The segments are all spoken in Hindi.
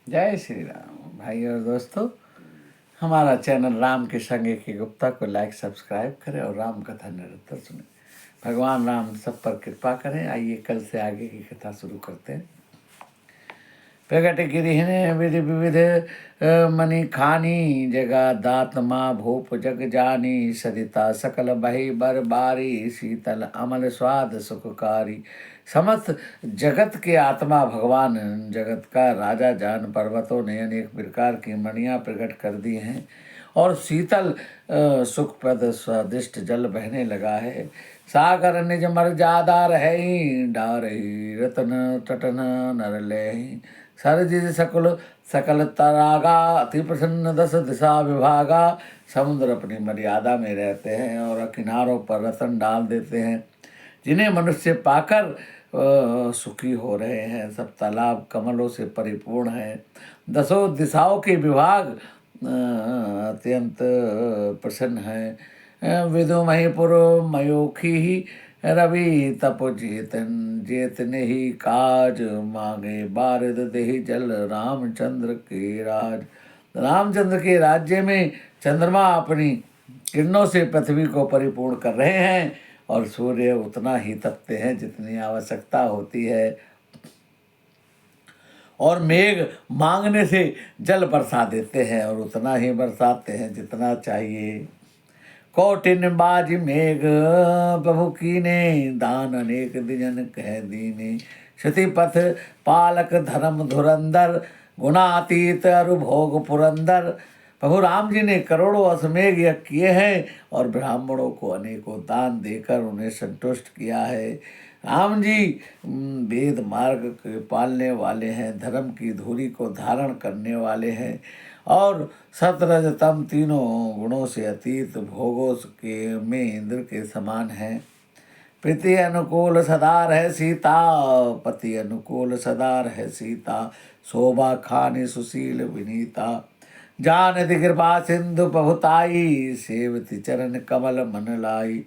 जय श्री राम भाई और दोस्तों। हमारा चैनल राम के संगे के गुप्ता को लाइक सब्सक्राइब करें और राम कथा निरंतर सुने। भगवान राम सब पर कृपा करें। आइए कल से आगे की कथा शुरू करते हैं। प्रगट गिरिहने विधि विविध मणि खानी जगा दात माँ भूप जग जानी सरिता सकल बही बर बारी शीतल अमल स्वाद सुखकारी समस्त जगत के आत्मा भगवान जगत का राजा जान पर्वतों ने अनेक प्रकार की मणियाँ प्रकट कर दी हैं और शीतल सुखप्रद स्वादिष्ट जल बहने लगा है। सागर निज मर्यादा रहे डारही रतन टटन नर लेहि सरजिज सकुल सकल तरागा अति प्रसन्न दस दिशा विभागा। समुद्र अपनी मर्यादा में रहते हैं और किनारों पर रतन डाल देते हैं जिन्हें मनुष्य पाकर सुखी हो रहे हैं। सब तालाब कमलों से परिपूर्ण हैं। दसों दिशाओं के विभाग अत्यंत प्रसन्न है। विदु महीपुर मयूखी ही रवि तपो जेतन जेतने ही काज मांगे बारिद देहि जल रामचंद्र के राज। रामचंद्र के राज्य में चंद्रमा अपनी किरणों से पृथ्वी को परिपूर्ण कर रहे हैं और सूर्य उतना ही तपते हैं जितनी आवश्यकता होती है और मेघ मांगने से जल बरसा देते हैं और उतना ही बरसाते हैं जितना चाहिए। कौटिन बाज मेघ प्रभु कीने दान अनेक दिजन कह दीने श्रुतिपथ पालक धर्म धुरंधर गुणातीत अरुभोग पुरंदर। प्रभु राम जी ने करोड़ों अश्वमेघ यज्ञ किए हैं और ब्राह्मणों को अनेकों दान देकर उन्हें संतुष्ट किया है। राम जी वेद मार्ग के पालने वाले हैं, धर्म की धुरी को धारण करने वाले हैं और सतरजतम तीनों गुणों से अतीत भोगों के में इंद्र के समान है। प्रीति अनुकूल सदार है सीता पति अनुकूल सदार है सीता शोभा खानी सुशील विनीता जानति कृपा सिंधु प्रभुताई सेवति चरण कमल मन लाई।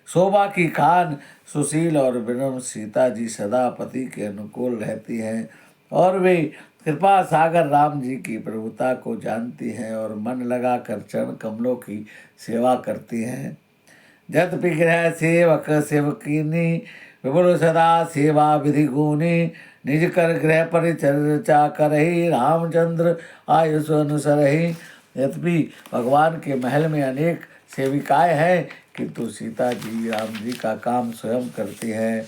शोभा की खान सुशील और विनम्र सीता जी सदा पति के अनुकूल रहती हैं और वे कृपा सागर राम जी की प्रभुता को जानती हैं और मन लगाकर चरण कमलों की सेवा करती हैं। जत पिग्रह सेवक सेवकीनी विपुल सदा सेवा विधि गुनी निज कर गृह परिचर्चा करही रामचंद्र आयुष अनुसरही। यद्यपि भगवान के महल में अनेक सेविकाएं हैं किंतु सीता जी राम जी का काम स्वयं करती हैं,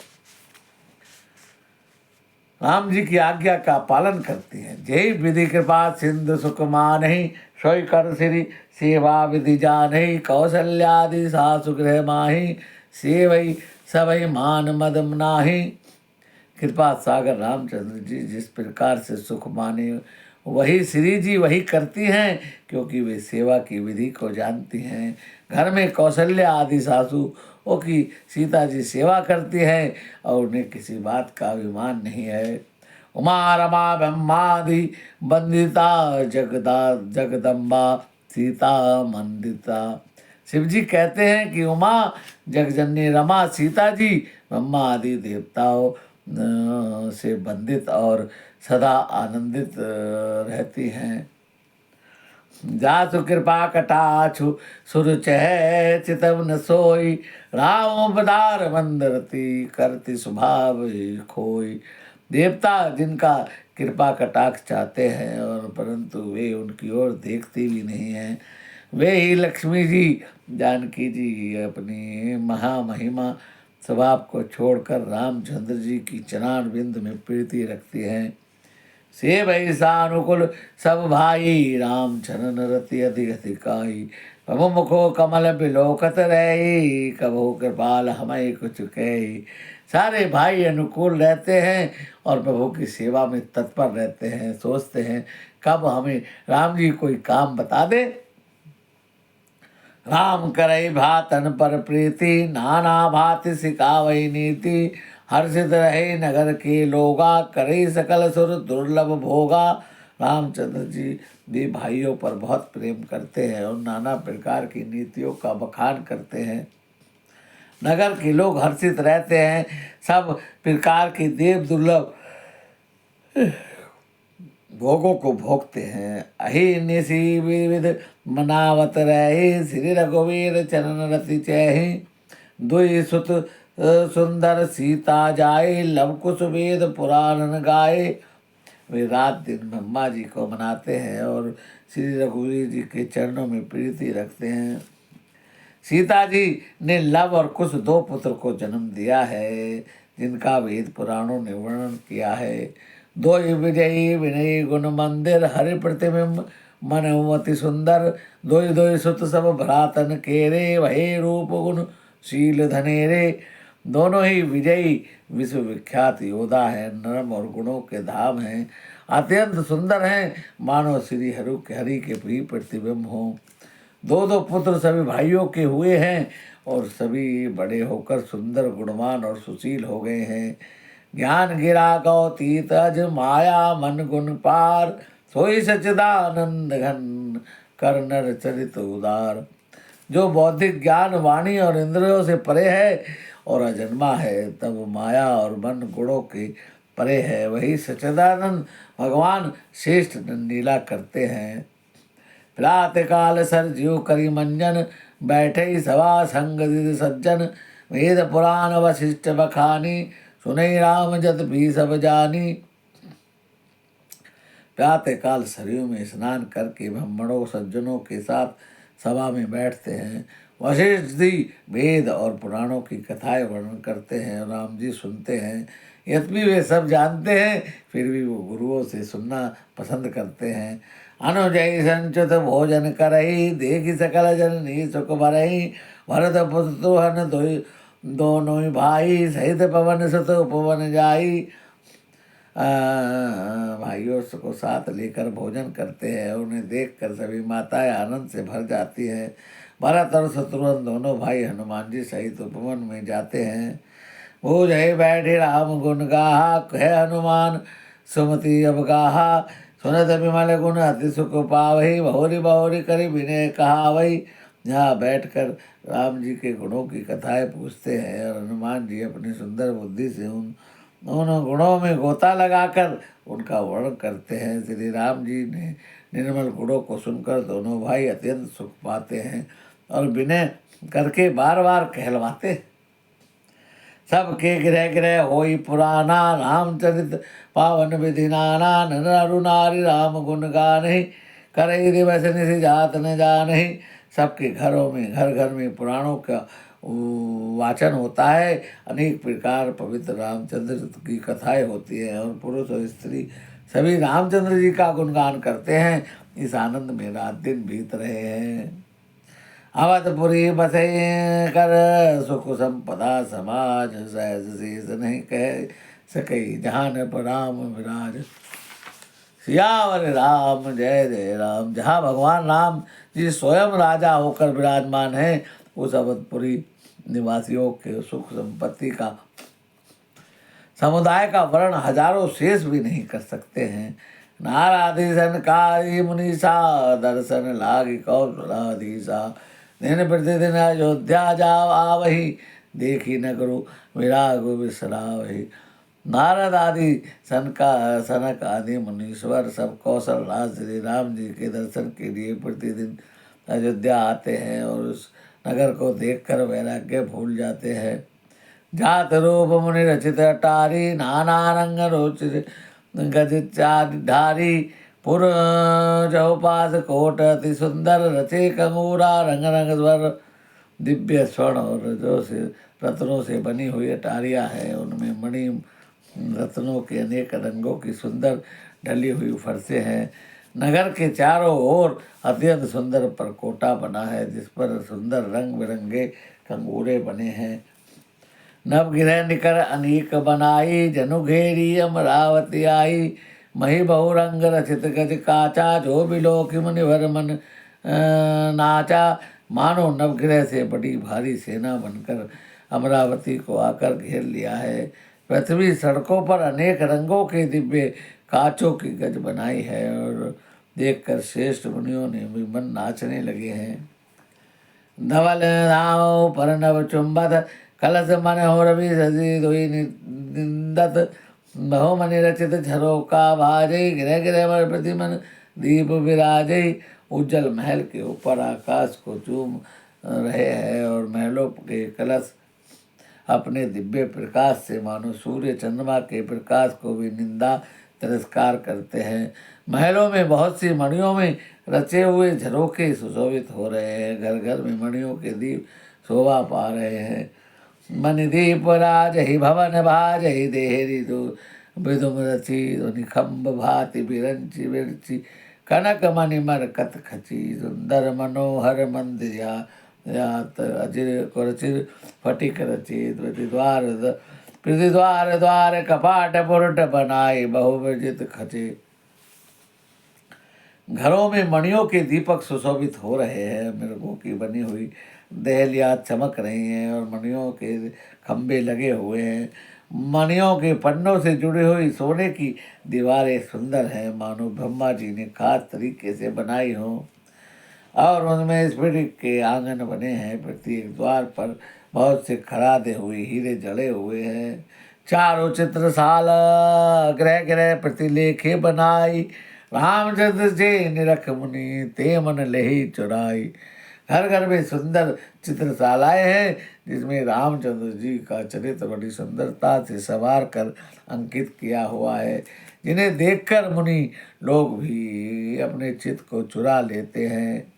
राम जी की आज्ञा का पालन करती हैं। जय विधि कृपा सिंधु सुख मानहि सोई कर श्री सेवा विधि जानहि कौशल्यादि सासु गृह माहि सेवई सबई मान मद नाही। कृपा सागर रामचंद्र जी जिस प्रकार से सुख माने वही श्री जी वही करती हैं क्योंकि वे सेवा की विधि को जानती हैं। घर में कौशल्या आदि सासुओं की सीता जी सेवा करती हैं और उन्हें किसी बात का अभिमान नहीं है। उमा रमा ब्रह्मादि वंदिता जगदम्बा सीता मंदिता। शिव जी कहते हैं कि उमा जगजननी रमा सीता जी ब्रह्मा आदि देवताओं से बंदित और सदा आनंदित रहती हैं। जासु कृपा कटाक्षु सुरुचह चितव न सोई राम पदार मंदरती करती स्वभाव खोई। देवता जिनका कृपा कटाक्ष चाहते हैं और परंतु वे उनकी ओर देखती भी नहीं हैं, वे ही लक्ष्मी जी जानकी जी अपनी महामहिमा स्वभाव को छोड़कर रामचंद्र जी की चरण बिंद में प्रीति रखती हैं। से भई सानुकुल सब भाई राम चरण रति अधिक अधिकाई प्रभु मुखो कमल बिलोकत रही कभो कृपाल हमें कुछ कही। सारे भाई अनुकूल रहते हैं और प्रभु की सेवा में तत्पर रहते हैं, सोचते हैं कब हमें राम जी कोई काम बता दे। राम करई भातन पर प्रीति नाना भांति सिखावई नीति हर्षित रहे नगर के लोगा करई सकल सुर दुर्लभ भोगा। रामचंद्र जी भी भाइयों पर बहुत प्रेम करते हैं और नाना प्रकार की नीतियों का बखान करते हैं। नगर के लोग हर्षित रहते हैं, सब प्रकार के देव दुर्लभ भोगों को भोगते हैं। अहि निसी विविध मनावत रहे, श्री रघुवीर चरण रति चहि। दुई सुत सुंदर सीता जाए, लव कुश वेद पुराण गाए। वे रात दिन ब्रह्मा जी को मनाते हैं और श्री रघुवीर जी के चरणों में प्रीति रखते हैं। सीता जी ने लव और कुश 2 पुत्र को जन्म दिया है, जिनका वेद पुराणों ने वर्णन किया है। दो विजयी विनयी गुण मंदिर, हरि प्रतिबिंब मनोमति सुंदर। दोई दोई सुत सब भ्रातन केरे, वही रूप गुण शील धनेरे। दोनों ही विजयी विश्व विख्यात योद्धा है, नरम और गुणों के धाम हैं, अत्यंत सुंदर हैं, मानो श्री हरि के प्रिय प्रतिबिंब हों। 2 पुत्र सभी भाइयों के हुए हैं और सभी बड़े होकर सुंदर गुणवान और सुशील हो गए हैं। ज्ञान गिरा गौतीत अज, माया मन गुण पार। सोई सच्चिदानंद घन, कर नर चरित उदार। जो बौद्धिक ज्ञान वाणी और इंद्रियों से परे है और अजन्मा है, तब माया और मन गुणों के परे है, वही सच्चिदानंद भगवान श्रेष्ठ लीला करते हैं। प्रात काल सरज्यू करी मंजन, बैठे सभा संग दिद सज्जन। वेद पुराण वशिष्ठ बखानी, सुनई राम जत भी सब जानी। प्रातः काल सरयू में स्नान करके ब्राह्मणों सज्जनों के साथ सभा में बैठते हैं। वशिष्ठ जी वेद और पुराणों की कथाएं वर्णन करते हैं, राम जी सुनते हैं। यद्यपि वे सब जानते हैं, फिर भी वो गुरुओं से सुनना पसंद करते हैं। अनुजय संचित भोजन करही, देखी सकल जननी सुख भरही। भरत पुत्रहन दोनों भाई, सहित पवन सुत उपवन जाई। भाइयों को साथ लेकर भोजन करते हैं, उन्हें देखकर सभी माताएं आनंद से भर जाती हैं। भरत और शत्रुघ्न दोनों भाई हनुमान जी सहित उपवन में जाते हैं। भूज बैठे राम गुण गाहा, कह हनुमान सुमति अब गाहा। सुनत विमल गुण अति सुख पावही, बहुरी बहुरी करी विनय कहा वही। यहाँ बैठकर राम जी के गुणों की कथाएं पूछते हैं और हनुमान जी अपनी सुंदर बुद्धि से उन गुणों में गोता लगाकर उनका वर्णन करते हैं। श्री राम जी ने निर्मल गुणों को सुनकर दोनों भाई अत्यंत सुख पाते हैं और विनय करके बार बार कहलवाते हैं। सबके गृह गृह होई पुराना, रामचरित पावन विधि नाना। नर अरु नारी राम गुण गानहि, करई दिवस निशि जात न जानहि। सबके घरों में घर घर में पुराणों का वाचन होता है। अनेक प्रकार पवित्र रामचंद्र की कथाएं होती हैं और पुरुष और स्त्री सभी रामचंद्र जी का गुणगान करते हैं। इस आनंद में रात दिन बीत रहे हैं। अवधपुरी बसे कर, सुख संपदा समाज। सहज शेष नहीं कह सके, जहान पर राम विराज। सियावर राम जय जय राम। जहाँ भगवान राम जी स्वयं राजा होकर विराजमान हैं, उस अवधपुरी निवासियों के सुख संपत्ति का समुदाय का वर्ण हजारों शेष भी नहीं कर सकते हैं। नाराधीशन कारी मुनीसा, दर्शन लागी कौशलाधीशा। दिन प्रतिदिन अयोध्या जाओ आवही, देखी न करो विराग विसरावही। नारद आदि सनक आदि मुनीश्वर सब कौशल राज श्री राम जी के दर्शन के लिए प्रतिदिन अयोध्या आते हैं और उस नगर को देखकर वैराग्य भूल जाते हैं। जात रूप मुनि रचित अटारी, नाना रंग रोचित गजिचाधारी। पुर चौपास कोट अति सुंदर, रचे कंगूरा रंग रंग स्वर। दिव्य स्वर्ण और रत्नों से बनी हुई अटारियाँ हैं, उनमें मणि रत्नों के अनेक रंगों की सुंदर ढली हुई फरसें हैं। नगर के चारों ओर अत्यंत सुंदर परकोटा बना है, जिस पर सुंदर रंग बिरंगे कंगूरे बने हैं। नवगिरह निकर अनेक बनाई, जनु घेरी अमरावती आई। मही बहुरंग रचित गज काचा, जो बिलोक मुनिवर मन नाचा। मानो नवग्रह से बड़ी भारी सेना बनकर अमरावती को आकर घेर लिया है। पृथ्वी सड़कों पर अनेक रंगों के दिव्य काचों की गज बनाई है और देखकर श्रेष्ठ मुनियों ने भी मन नाचने लगे हैं। धवल नाव पर नव चुंबत, कलश मन हो रवि सजी धोई निंदत। बहुमनि रचित झरोका भाजई, गृह गृह वर प्रतिमन दीप विराजई। उज्जवल महल के ऊपर आकाश को चूम रहे हैं और महलों के कलश अपने दिव्य प्रकाश से मानो सूर्य चंद्रमा के प्रकाश को भी निंदा तिरस्कार करते हैं। महलों में बहुत सी मणियों में रचे हुए झरोखे सुशोभित हो रहे हैं। घर घर में मणियों के दीप शोभा पा रहे हैं। मणिदीप राज ही भवन भाज ही देहरी दो विदुम रची निखम्ब भाति बिरंची बिरची कनक मणि मरकत खची सुंदर मनोहर मंदिर यात अजिर कुरचिर फटिक रचित प्रतिद्वार द्वार कपाट पुरट बनाए बहुविजित खचे। घरों में मणियों के दीपक सुशोभित हो रहे हैं। मृगों की बनी हुई दहलियाँ चमक रही हैं और मणियों के खंभे लगे हुए हैं। मणियों के पन्नों से जुड़ी हुई सोने की दीवारें सुंदर हैं, मानो ब्रह्मा जी ने खास तरीके से बनाई हो। और उनमें स्फटिक के आंगन बने हैं। प्रत्येक द्वार पर बहुत से खरादे हुए हीरे जड़े हुए हैं। चारों चित्रशाला ग्रह ग्रह प्रतिलेखे बनाई, रामचंद्र से निरख मुनि ते मन लेहि चुराई। घर घर में सुंदर चित्रशालाएं हैं जिसमें रामचंद्र जी का चरित्र बड़ी सुंदरता से संवार कर अंकित किया हुआ है, जिन्हें देखकर मुनि लोग भी अपने चित्त को चुरा लेते हैं।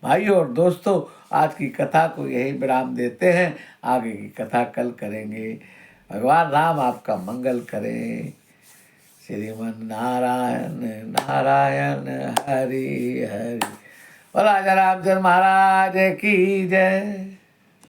भाइयों और दोस्तों, आज की कथा को यही विराम देते हैं। आगे की कथा कल करेंगे। भगवान राम आपका मंगल करें। श्रीमन नारायण नारायण हरि हरि। बोला रामचंद्र महाराज की जय।